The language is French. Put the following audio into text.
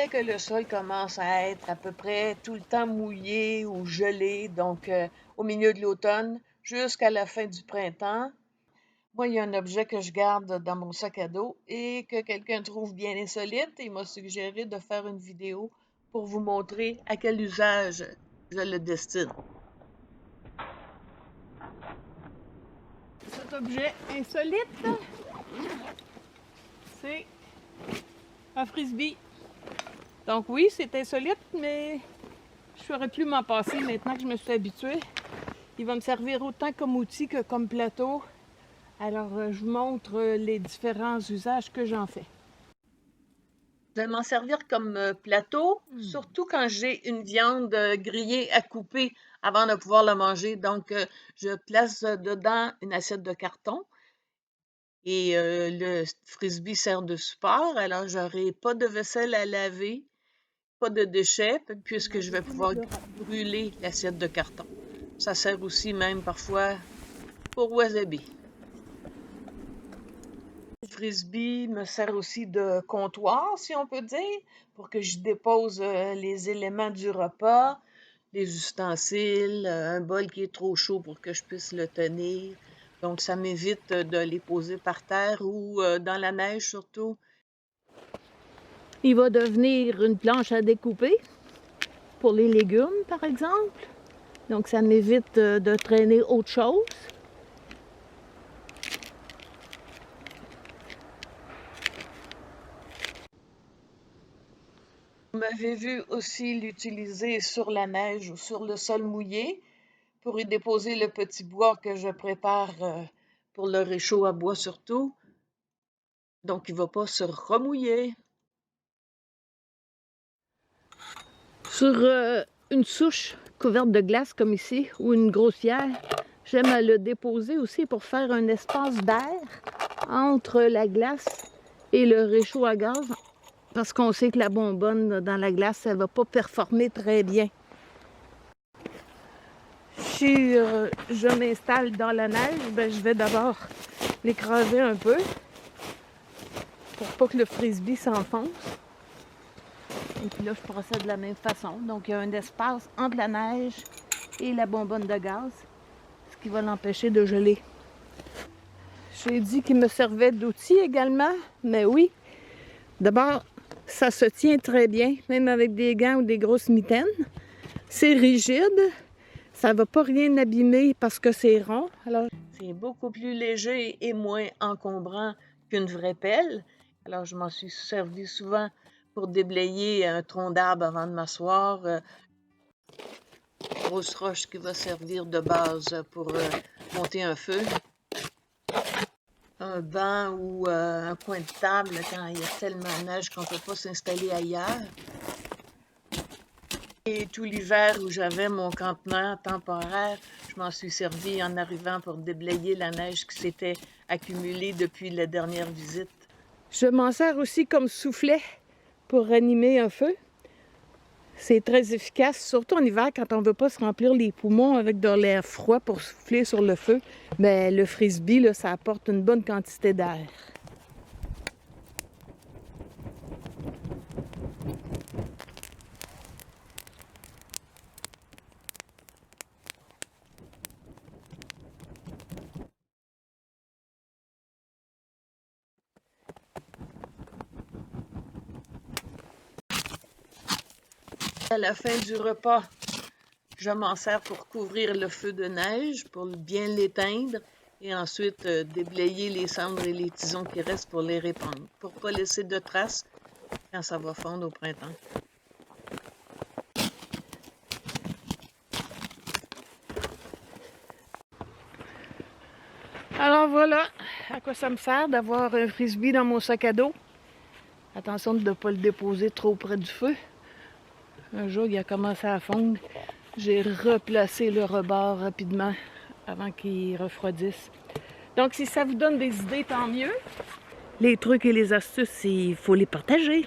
dès que le sol commence à être à peu près tout le temps mouillé ou gelé, donc au milieu de l'automne jusqu'à la fin du printemps, moi, il y a un objet que je garde dans mon sac à dos et que quelqu'un trouve bien insolite. Il m'a suggéré de faire une vidéo pour vous montrer à quel usage je le destine. Cet objet insolite, c'est un frisbee. Donc oui, c'est insolite, mais je ne saurais plus m'en passer maintenant que je me suis habituée. Il va me servir autant comme outil que comme plateau. Alors, je vous montre les différents usages que j'en fais. Je vais m'en servir comme plateau, surtout quand j'ai une viande grillée à couper avant de pouvoir la manger. Donc, je place dedans une assiette de carton et le frisbee sert de support. Alors, j'aurai pas de vaisselle à laver, pas de déchets, puisque je vais pouvoir brûler l'assiette de carton. Ça sert aussi même parfois pour wasabi. Le frisbee me sert aussi de comptoir, si on peut dire, pour que je dépose les éléments du repas, les ustensiles, un bol qui est trop chaud pour que je puisse le tenir. Donc, ça m'évite de les poser par terre ou dans la neige surtout. Il va devenir une planche à découper pour les légumes, par exemple. Donc, ça m'évite de traîner autre chose. Vous m'avez vu aussi l'utiliser sur la neige ou sur le sol mouillé pour y déposer le petit bois que je prépare pour le réchaud à bois surtout. Donc, il ne va pas se remouiller. Sur une souche couverte de glace comme ici, ou une grosse pierre, j'aime à le déposer aussi pour faire un espace d'air entre la glace et le réchaud à gaz, parce qu'on sait que la bonbonne dans la glace, elle ne va pas performer très bien. Si je m'installe dans la neige, ben, je vais d'abord l'écraser un peu pour pas que le frisbee s'enfonce. Et puis là, je procède de la même façon. Donc, il y a un espace entre la neige et la bonbonne de gaz, ce qui va l'empêcher de geler. J'ai dit qu'il me servait d'outil également, mais oui. D'abord, ça se tient très bien, même avec des gants ou des grosses mitaines. C'est rigide, ça ne va pas rien abîmer parce que c'est rond. Alors, c'est beaucoup plus léger et moins encombrant qu'une vraie pelle. Alors, je m'en suis servi souvent pour déblayer un tronc d'arbre avant de m'asseoir. Une grosse roche qui va servir de base pour monter un feu. Un banc ou un coin de table quand il y a tellement de neige qu'on ne peut pas s'installer ailleurs. Et tout l'hiver où j'avais mon campement temporaire, je m'en suis servi en arrivant pour déblayer la neige qui s'était accumulée depuis la dernière visite. Je m'en sers aussi comme soufflet pour ranimer un feu. C'est très efficace, surtout en hiver quand on ne veut pas se remplir les poumons avec de l'air froid pour souffler sur le feu. Mais le frisbee, là, ça apporte une bonne quantité d'air. À la fin du repas, je m'en sers pour couvrir le feu de neige, pour bien l'éteindre et ensuite déblayer les cendres et les tisons qui restent pour les répandre, pour ne pas laisser de traces quand ça va fondre au printemps. Alors voilà à quoi ça me sert d'avoir un frisbee dans mon sac à dos. Attention de ne pas le déposer trop près du feu. Un jour, il a commencé à fondre. J'ai replacé le rebord rapidement avant qu'il refroidisse. Donc, si ça vous donne des idées, tant mieux. Les trucs et les astuces, il faut les partager.